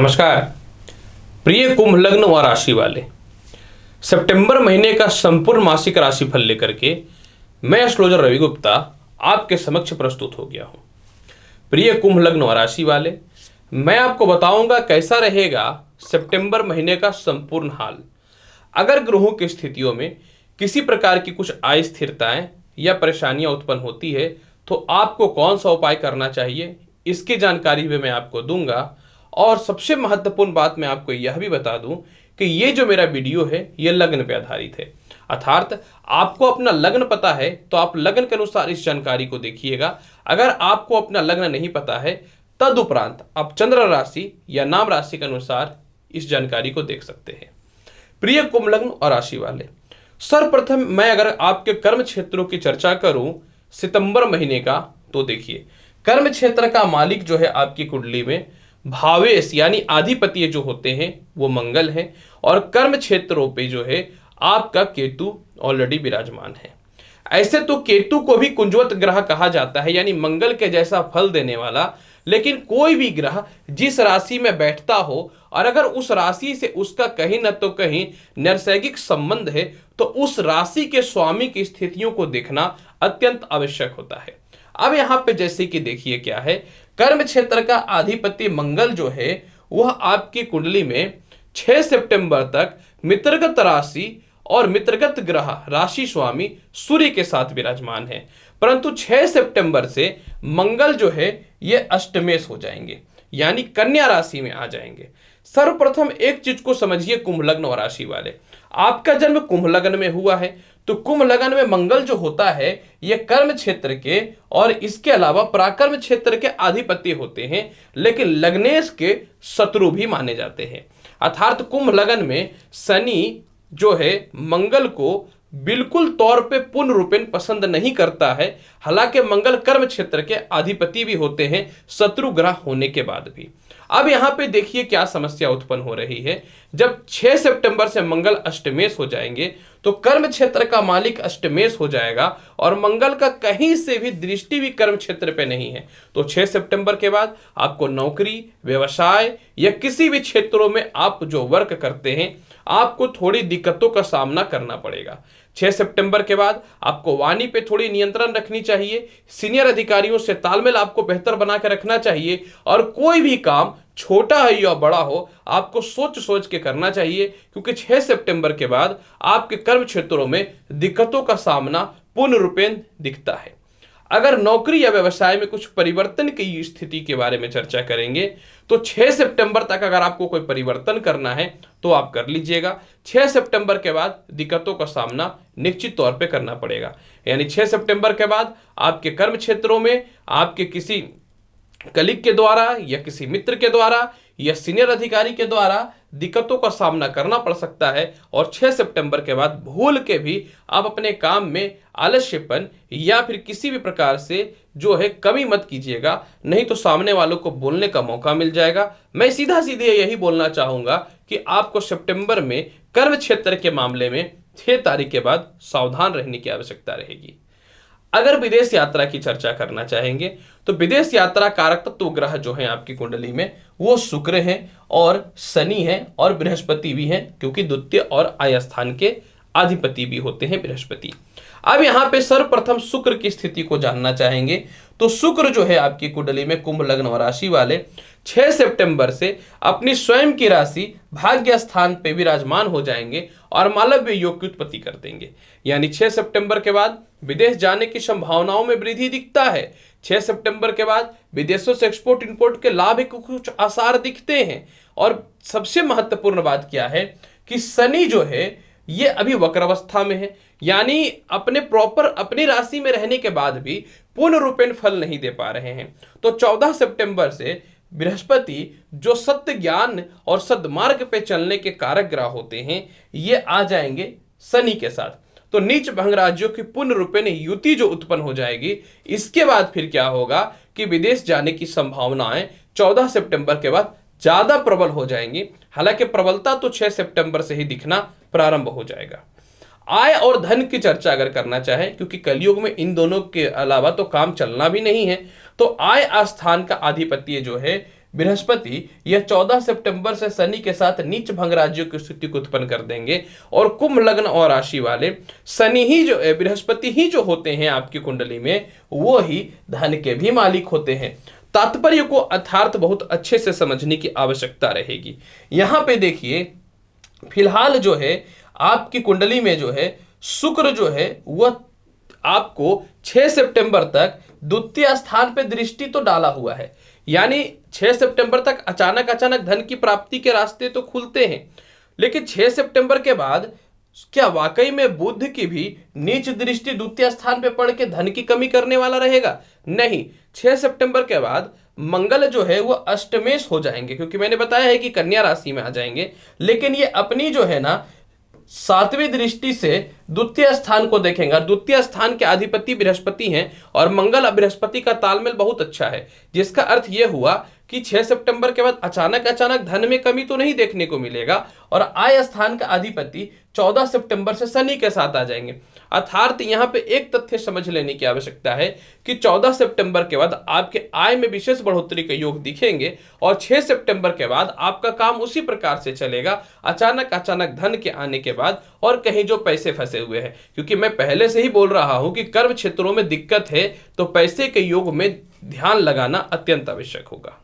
नमस्कार प्रिय कुंभ लग्न व राशि वाले, सितंबर महीने का संपूर्ण मासिक राशिफल लेकर के मैं एस्ट्रोलॉजर रवि गुप्ता आपके समक्ष प्रस्तुत हो गया हूं। प्रिय कुंभ लग्न व राशि वाले, मैं आपको बताऊंगा कैसा रहेगा सितंबर महीने का संपूर्ण हाल। अगर ग्रहों की स्थितियों में किसी प्रकार की कुछ अस्थिरताएं या परेशानियां उत्पन्न होती है तो आपको कौन सा उपाय करना चाहिए, इसकी जानकारी भी मैं आपको दूंगा। और सबसे महत्वपूर्ण बात मैं आपको यह भी बता दूं कि ये जो मेरा वीडियो है ये लग्न पे आधारित है, अर्थात आपको अपना लग्न पता है तो आप लग्न के अनुसार इस जानकारी को देखिएगा। अगर आपको अपना लग्न नहीं पता है तदुपरांत आप चंद्र राशि या नाम राशि के अनुसार इस जानकारी को देख सकते हैं। प्रिय कुंभ लग्न और राशि वाले, सर्वप्रथम मैं अगर आपके कर्म क्षेत्रों की चर्चा करूं सितंबर महीने का, तो देखिए कर्म क्षेत्र का मालिक जो है आपकी कुंडली में भावेश यानी आधिपत्य जो होते हैं वो मंगल है, और कर्म क्षेत्रों पे जो है आपका केतु ऑलरेडी विराजमान है। ऐसे तो केतु को भी कुंजवत ग्रह कहा जाता है, यानी मंगल के जैसा फल देने वाला। लेकिन कोई भी ग्रह जिस राशि में बैठता हो और अगर उस राशि से उसका कहीं न तो कहीं नैसर्गिक संबंध है तो उस राशि के स्वामी की स्थितियों को देखना अत्यंत आवश्यक होता है। अब यहां पे जैसे कि देखिए क्या है, कर्म क्षेत्र का अधिपति मंगल जो है वह आपकी कुंडली में 6 सितंबर तक मित्रगत राशि और मित्रगत ग्रह राशि स्वामी सूर्य के साथ विराजमान है। परंतु 6 सितंबर से मंगल जो है ये अष्टमेश हो जाएंगे, यानी कन्या राशि में आ जाएंगे। सर्वप्रथम एक चीज को समझिए कुंभ लग्न और राशि वाले, आपका जन्म कुंभ लग्न में हुआ है तो कुंभ लग्न में मंगल जो होता है ये कर्म क्षेत्र के और इसके अलावा पराक्रम क्षेत्र के अधिपति होते हैं, लेकिन लग्नेश के शत्रु भी माने जाते हैं। अर्थात कुंभ लग्न में शनि जो है मंगल को बिल्कुल तौर पे पूर्ण रूपेण पसंद नहीं करता है। हालांकि मंगल कर्म क्षेत्र के अधिपति भी होते हैं शत्रु ग्रह होने के बाद भी। अब यहां पे देखिए क्या समस्या उत्पन्न हो रही है। जब 6 सितंबर से मंगल अष्टमेश हो जाएंगे तो कर्म क्षेत्र का मालिक अष्टमेश हो जाएगा और मंगल का कहीं से भी दृष्टि भी कर्म क्षेत्र पे नहीं है। तो 6 सितंबर के बाद आपको नौकरी, व्यवसाय या किसी भी क्षेत्रों में आप जो वर्क करते हैं आपको थोड़ी दिक्कतों का सामना करना पड़ेगा। 6 सितंबर के बाद आपको वाणी पे थोड़ी नियंत्रण रखनी चाहिए, सीनियर अधिकारियों से तालमेल आपको बेहतर बना के रखना चाहिए, और कोई भी काम छोटा है या बड़ा हो आपको सोच सोच के करना चाहिए, क्योंकि 6 सितंबर के बाद आपके कर्म क्षेत्रों में दिक्कतों का सामना पूर्ण रूपेण दिखता है। अगर नौकरी या व्यवसाय में कुछ परिवर्तन की स्थिति के बारे में चर्चा करेंगे तो 6 सितंबर तक अगर आपको कोई परिवर्तन करना है तो आप कर लीजिएगा। 6 सितंबर के बाद दिक्कतों का सामना निश्चित तौर पे करना पड़ेगा, यानी 6 सितंबर के बाद आपके कर्म क्षेत्रों में आपके किसी कलीग के द्वारा या किसी मित्र के द्वारा या सीनियर अधिकारी के द्वारा दिक्कतों का सामना करना पड़ सकता है। और 6 सितंबर के बाद भूल के भी आप अपने काम में आलस्यपन या फिर किसी भी प्रकार से जो है कमी मत कीजिएगा, नहीं तो सामने वालों को बोलने का मौका मिल जाएगा। मैं सीधा सीधे यही बोलना चाहूंगा कि आपको सितंबर में कर्म क्षेत्र के मामले में 6 तारीख के बाद सावधान रहने की आवश्यकता रहेगी। अगर विदेश यात्रा की चर्चा करना चाहेंगे तो विदेश यात्रा कारक तत्व ग्रह जो है आपकी कुंडली में वो शुक्र है और शनि है और बृहस्पति भी है, क्योंकि द्वितीय और आय स्थान के अधिपति भी होते हैं बृहस्पति। अब यहां पे सर्वप्रथम शुक्र की स्थिति को जानना चाहेंगे तो शुक्र जो है आपकी कुंडली में कुंभ लग्न और राशि वाले 6 सितंबर से अपनी स्वयं की राशि भाग्य स्थान पे विराजमान हो जाएंगे और मालव्य योग की उत्पत्ति कर देंगे। यानी 6 सितंबर के बाद विदेश जाने की संभावनाओं में वृद्धि दिखता है। 6 सितंबर के बाद विदेशों से एक्सपोर्ट इंपोर्ट के लाभ के कुछ आसार दिखते हैं। और सबसे महत्वपूर्ण बात क्या है कि शनि जो है ये अभी वक्र अवस्था में है, यानी अपने प्रॉपर अपनी राशि में रहने के बाद भी पूर्ण रूपेण फल नहीं दे पा रहे हैं। तो 14 सितंबर से बृहस्पति जो सत्य ज्ञान और सद्मार्ग पे चलने के कारक ग्रह होते हैं ये आ जाएंगे शनि के साथ। तो नीच भंग राज्यों की पूर्ण रूपेण युति जो उत्पन्न हो जाएगी, इसके बाद फिर क्या होगा कि विदेश जाने की संभावनाएं 14 सितंबर के बाद ज्यादा प्रबल हो जाएंगी। हालांकि प्रबलता तो 6 सितंबर से ही दिखना प्रारंभ हो जाएगा। आय और धन की चर्चा अगर करना चाहे, क्योंकि कलयुग में इन दोनों के अलावा तो काम चलना भी नहीं है, तो आय स्थान का आधिपत्य जो है बृहस्पति यह 14 सितंबर से शनि के साथ नीच भंग राज्यों की स्थिति को उत्पन्न कर देंगे। और कुंभ लग्न और राशि वाले शनि ही जो बृहस्पति ही जो होते हैं आपकी कुंडली में, वो ही धन के भी मालिक होते हैं। तात्पर्य को अर्थात बहुत अच्छे से समझने की आवश्यकता रहेगी। यहां पे देखिए, फिलहाल जो है आपकी कुंडली में जो है शुक्र जो है वह आपको 6 सितंबर तक द्वितीय स्थान पे दृष्टि तो डाला हुआ है, यानी 6 सितंबर तक अचानक अचानक धन की प्राप्ति के रास्ते तो खुलते हैं। लेकिन 6 सितंबर के बाद क्या वाकई में बुध की भी नीच दृष्टि द्वितीय स्थान पे पड़ के धन की कमी करने वाला रहेगा? नहीं। 6 सितंबर के बाद मंगल जो है वो अष्टमेश हो जाएंगे, क्योंकि मैंने बताया है कि कन्या राशि में आ जाएंगे। लेकिन ये अपनी जो है ना 7वीं दृष्टि से द्वितीय स्थान को देखेंगे। द्वितीय स्थान के अधिपति बृहस्पति हैं और मंगल और बृहस्पति का तालमेल बहुत अच्छा है, जिसका अर्थ यह हुआ कि 6 सितंबर के बाद अचानक अचानक धन में कमी तो नहीं देखने को मिलेगा। और आय स्थान का अधिपति 14 सितंबर से शनि के साथ आ जाएंगे। अर्थात यहां पे एक तथ्य समझ लेने की आवश्यकता है कि 14 सितंबर के बाद आपके आय में विशेष बढ़ोतरी के योग दिखेंगे और 6 सितंबर के बाद आपका काम उसी प्रकार से चलेगा, अचानक अचानक धन के आने के बाद, और कहीं जो पैसे फंसे हुए हैं। क्योंकि मैं पहले से ही बोल रहा हूं कि कर्म क्षेत्रों में दिक्कत है तो पैसे के योग में ध्यान लगाना अत्यंत आवश्यक होगा।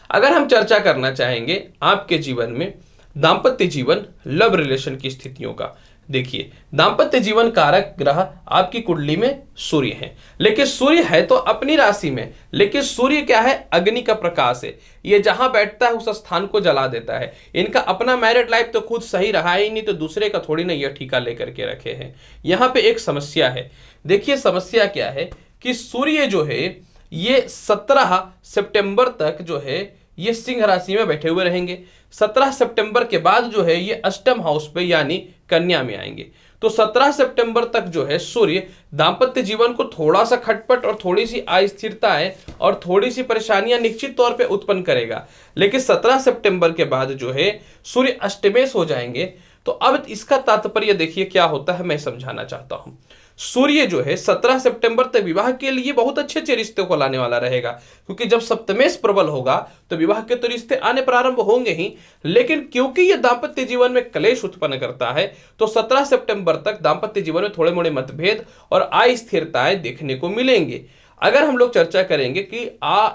अगर हम चर्चा करना चाहेंगे आपके जीवन में दाम्पत्य जीवन, लव रिलेशन की स्थितियों का, देखिए दाम्पत्य जीवन कारक ग्रह आपकी कुंडली में सूर्य है। लेकिन सूर्य है तो अपनी राशि में, लेकिन सूर्य क्या है? अग्नि का प्रकाश है। ये जहां बैठता है उस स्थान को जला देता है। इनका अपना मैरिड लाइफ तो खुद सही रहा ही नहीं, तो दूसरे का थोड़ी ना यह ठीका लेकर के रखे हैं। यहां पे एक समस्या है। देखिए समस्या क्या है कि सूर्य जो है ये 17 सितंबर तक जो है ये सिंह राशि में बैठे हुए रहेंगे। 17 सितंबर के बाद जो है ये अष्टम हाउस पे यानी कन्या में आएंगे। तो 17 सितंबर तक जो है सूर्य दाम्पत्य जीवन को थोड़ा सा खटपट और थोड़ी सी अस्थिरताएं और थोड़ी सी परेशानियां निश्चित तौर पे उत्पन्न करेगा। लेकिन 17 सितंबर के बाद जो है सूर्य अष्टमेश हो जाएंगे। तो अब इसका तात्पर्य देखिए क्या होता है, मैं समझाना चाहता हूं। सूर्य जो है 17 सितंबर तक विवाह के लिए बहुत अच्छे अच्छे रिश्ते को लाने वाला रहेगा, क्योंकि जब सप्तमेश प्रबल होगा तो विवाह के तो रिश्ते आने प्रारंभ होंगे ही। लेकिन क्योंकि यह दाम्पत्य जीवन में क्लेश उत्पन्न करता है तो 17 सितंबर तक दाम्पत्य जीवन में थोड़े मोड़े मतभेद और अस्थिरताएं देखने को मिलेंगे। अगर हम लोग चर्चा करेंगे कि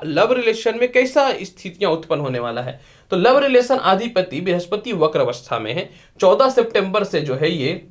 लव रिलेशन में कैसा स्थितियां उत्पन्न होने वाला है, तो लव रिलेशन अधिपति बृहस्पति वक्र अवस्था में है। 14 सितंबर से जो है ये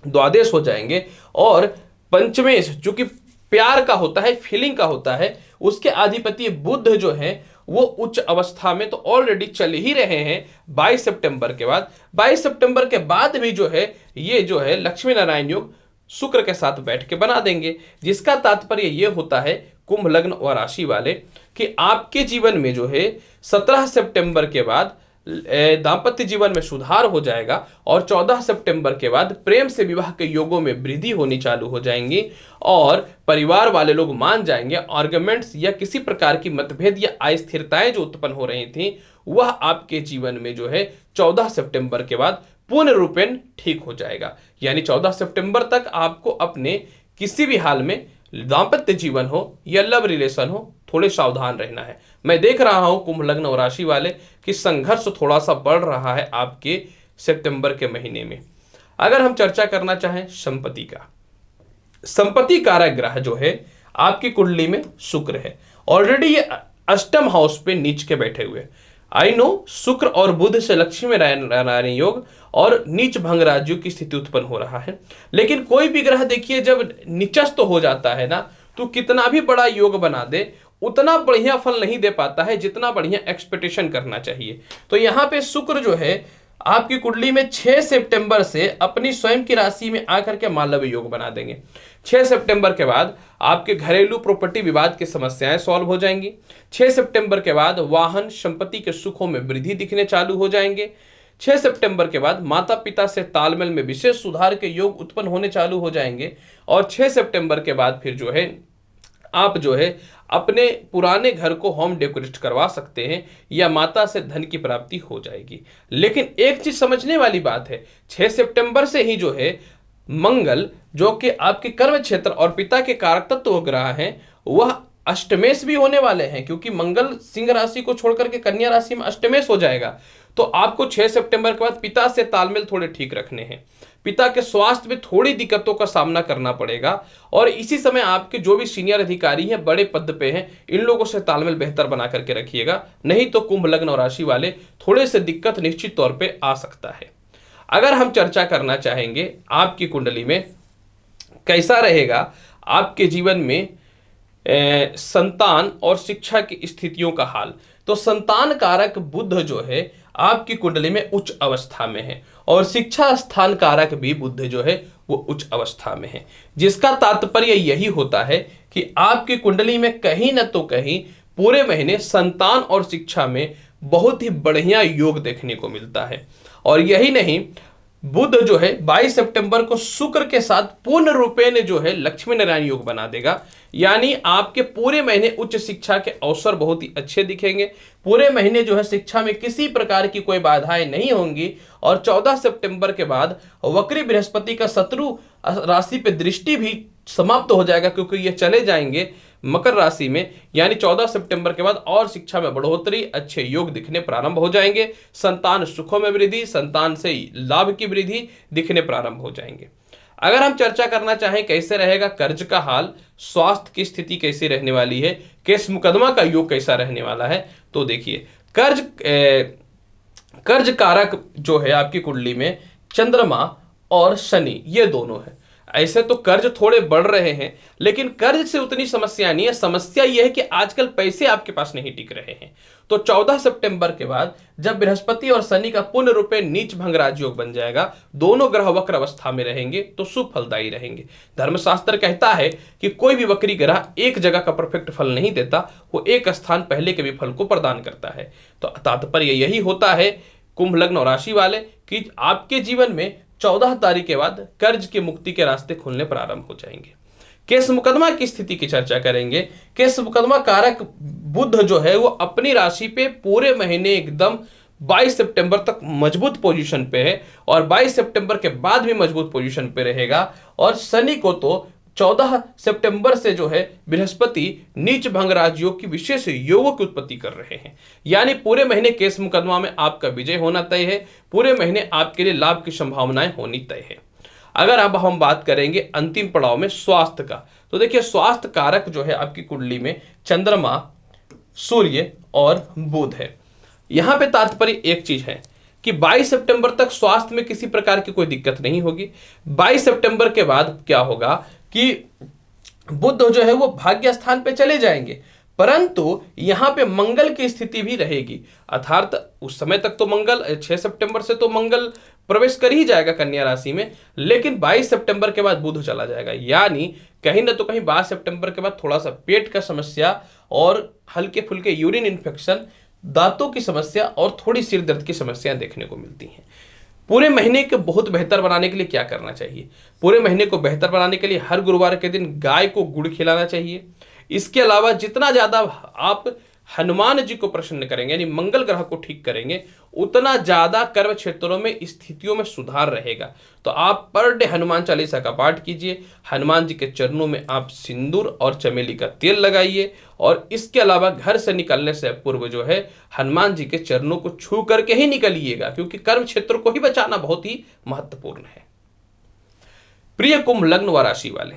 द्वादश हो जाएंगे। और पंचमेश जो कि प्यार का होता है, फीलिंग का होता है, उसके अधिपति बुध जो है वो उच्च अवस्था में तो ऑलरेडी चल ही रहे हैं 22 सितंबर के बाद। 22 सितंबर के बाद भी जो है ये जो है लक्ष्मी नारायण योग शुक्र के साथ बैठ के बना देंगे, जिसका तात्पर्य ये होता है कुंभ लग्न और राशि वाले कि आपके जीवन में जो है 17 सितंबर के बाद दाम्पत्य जीवन में सुधार हो जाएगा और 14 सितंबर के बाद प्रेम से विवाह के योगों में वृद्धि होनी चालू हो जाएंगी और परिवार वाले लोग मान जाएंगे। आर्गुमेंट्स या किसी प्रकार की मतभेद या अस्थिरताएं जो उत्पन्न हो रही थी वह आपके जीवन में जो है 14 सितंबर के बाद पूर्ण रूपेण ठीक हो जाएगा। यानी 14 सितंबर तक आपको अपने किसी भी हाल में दाम्पत्य जीवन हो या लव रिलेशन हो थोड़े सावधान रहना है। मैं देख रहा हूं कुंभ लग्न और राशि वाले कि संघर्ष थोड़ा सा बढ़ रहा है आपके सितंबर के महीने में। अगर हम चर्चा करना चाहें संपत्ति का, संपत्ति कारक ग्रह जो है आपकी कुंडली में शुक्र है। ऑलरेडी ये अष्टम हाउस पे नीच के बैठे हुए। आई नो शुक्र और बुध से लक्ष्मी नारायण योग और नीच भंग राज्यों की स्थिति उत्पन्न हो रहा है। लेकिन कोई भी ग्रह देखिए जब नीचस्थ हो जाता है ना तो कितना भी बड़ा योग बना दे उतना बढ़िया फल नहीं दे पाता है जितना बढ़िया एक्सपेक्टेशन करना चाहिए। तो यहाँ पे शुक्र जो है आपकी कुंडली में 6 सितंबर से अपनी स्वयं की राशि में आकर के मालव्य योग बना देंगे। 6 सितंबर के बाद आपके घरेलू प्रॉपर्टी विवाद की समस्याएं सॉल्व हो जाएंगी। 6 सितंबर के बाद वाहन संपत्ति के सुखों में वृद्धि दिखने चालू हो जाएंगे। 6 सितंबर के बाद माता पिता से तालमेल में विशेष सुधार के योग उत्पन्न होने चालू हो जाएंगे। और 6 सितंबर के बाद फिर जो है आप जो है अपने पुराने घर को होम डेकोरेट करवा सकते हैं या माता से धन की प्राप्ति हो जाएगी। लेकिन एक चीज समझने वाली बात है, 6 सितंबर से ही जो है मंगल जो कि आपके कर्म क्षेत्र और पिता के कारक तत्व ग्रह हैं वह अष्टमेश भी होने वाले हैं, क्योंकि मंगल सिंह राशि को छोड़कर के कन्या राशि में अष्टमेश हो जाएगा। तो आपको 6 सितंबर के बाद पिता से तालमेल थोड़े ठीक रखने हैं, पिता के स्वास्थ्य में थोड़ी दिक्कतों का सामना करना पड़ेगा। और इसी समय आपके जो भी सीनियर अधिकारी हैं, बड़े पद पे हैं, इन लोगों से तालमेल बेहतर बना करके रखिएगा, नहीं तो कुंभ लग्न और राशि वाले थोड़े से दिक्कत निश्चित तौर पे आ सकता है। अगर हम चर्चा करना चाहेंगे आपकी कुंडली में कैसा रहेगा आपके जीवन में संतान और शिक्षा की स्थितियों का हाल, तो संतान कारक बुध जो है आपकी कुंडली में उच्च अवस्था में है, और शिक्षा स्थान कारक भी बुध जो है वो उच्च अवस्था में है, जिसका तात्पर्य यही होता है कि आपकी कुंडली में कहीं न तो कहीं पूरे महीने संतान और शिक्षा में बहुत ही बढ़िया योग देखने को मिलता है। और यही नहीं, बुध जो है 22 सितंबर को शुक्र के साथ पूर्ण रूपेण जो है लक्ष्मी नारायण योग बना देगा, यानी आपके पूरे महीने उच्च शिक्षा के अवसर बहुत ही अच्छे दिखेंगे। पूरे महीने जो है शिक्षा में किसी प्रकार की कोई बाधाएं नहीं होंगी। और 14 सितंबर के बाद वक्री बृहस्पति का शत्रु राशि पे दृष्टि भी समाप्त हो जाएगा, क्योंकि ये चले जाएंगे मकर राशि में, यानी 14 सितंबर के बाद और शिक्षा में बढ़ोतरी, अच्छे योग दिखने प्रारंभ हो जाएंगे। संतान सुखों में वृद्धि, संतान से लाभ की वृद्धि दिखने प्रारंभ हो जाएंगे। अगर हम चर्चा करना चाहें कैसे रहेगा कर्ज का हाल, स्वास्थ्य की स्थिति कैसी रहने वाली है, केस मुकदमा का योग कैसा रहने वाला है, तो देखिए कर्ज कारक जो है आपकी कुंडली में चंद्रमा और शनि ये दोनों है। ऐसे तो कर्ज थोड़े बढ़ रहे हैं, लेकिन कर्ज से उतनी समस्या नहीं है। समस्या यह है कि आजकल पैसे आपके पास नहीं टिक रहे हैं। तो 14 सितंबर के बाद जब बृहस्पति और शनि का पूर्ण रूपे नीच भंग राजयोग बन जाएगा, दोनों ग्रह वक्र अवस्था में रहेंगे, तो शुभ फलदायी रहेंगे। धर्मशास्त्र कहता है कि कोई भी वक्री ग्रह एक जगह का परफेक्ट फल नहीं देता, वो एक स्थान पहले के भी फल को प्रदान करता है। तो तात्पर्य यही होता है कुंभ लग्न और राशि वाले कि आपके जीवन में 14 तारीख के बाद कर्ज की मुक्ति के रास्ते खुलने प्रारंभ हो जाएंगे। केस मुकदमा की स्थिति की चर्चा करेंगे। केस मुकदमा कारक बुध जो है वो अपनी राशि पे पूरे महीने एकदम 22 सितंबर तक मजबूत पोजीशन पे है, और 22 सितंबर के बाद भी मजबूत पोजीशन पे रहेगा। और शनि को तो 14 सितंबर से जो है बृहस्पति नीच भंग राजयोग की विशेष योगों की उत्पत्ति कर रहे हैं, यानी पूरे महीने केस मुकदमा में आपका विजय होना तय है। पूरे महीने आपके लिए लाभ की संभावनाएं होनी तय है। अगर अब हम बात करेंगे अंतिम पड़ाव में स्वास्थ्य का, तो देखिए स्वास्थ्य कारक जो है आपकी कुंडली में चंद्रमा, सूर्य और बुध है। यहां पे तात्पर्य एक चीज है कि 22 सितंबर तक स्वास्थ्य में किसी प्रकार की कोई दिक्कत नहीं होगी। 22 सितंबर के बाद क्या होगा कि बुध जो है वो भाग्य स्थान पे चले जाएंगे, परंतु यहां पे मंगल की स्थिति भी रहेगी। अर्थात उस समय तक तो मंगल 6 सितंबर से तो मंगल प्रवेश कर ही जाएगा कन्या राशि में, लेकिन 22 सितंबर के बाद बुध चला जाएगा, यानी कहीं ना तो कहीं 22 सितंबर के बाद थोड़ा सा पेट का समस्या और हल्के फुल्के यूरिन इन्फेक्शन, दांतों की समस्या और थोड़ी सिर दर्द की समस्या देखने को मिलती हैं। पूरे महीने को बहुत बेहतर बनाने के लिए क्या करना चाहिए? पूरे महीने को बेहतर बनाने के लिए हर गुरुवार के दिन गाय को गुड़ खिलाना चाहिए। इसके अलावा जितना ज्यादा आप हनुमान जी को प्रसन्न करेंगे, यानी मंगल ग्रह को ठीक करेंगे, उतना ज्यादा कर्म क्षेत्रों में स्थितियों में सुधार रहेगा। तो आप पर डे हनुमान चालीसा का पाठ कीजिए, हनुमान जी के चरणों में आप सिंदूर और चमेली का तेल लगाइए, और इसके अलावा घर से निकलने से पूर्व जो है हनुमान जी के चरणों को छू करके ही निकलिएगा, क्योंकि कर्म क्षेत्र को ही बचाना बहुत ही महत्वपूर्ण है। प्रिय कुंभ लग्न व राशि वाले,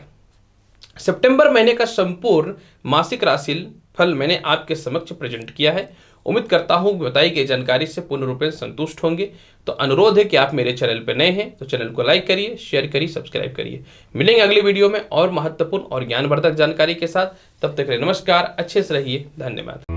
सितंबर महीने का संपूर्ण मासिक राशि फल मैंने आपके समक्ष प्रेजेंट किया है। उम्मीद करता हूं कि बताई गई जानकारी से पूर्ण रूप से संतुष्ट होंगे। तो अनुरोध है कि आप मेरे चैनल पर नए हैं तो चैनल को लाइक करिए, शेयर करिए, सब्सक्राइब करिए। मिलेंगे अगली वीडियो में और महत्वपूर्ण और ज्ञानवर्धक जानकारी के साथ। तब तक के लिए नमस्कार, अच्छे से रहिए, धन्यवाद।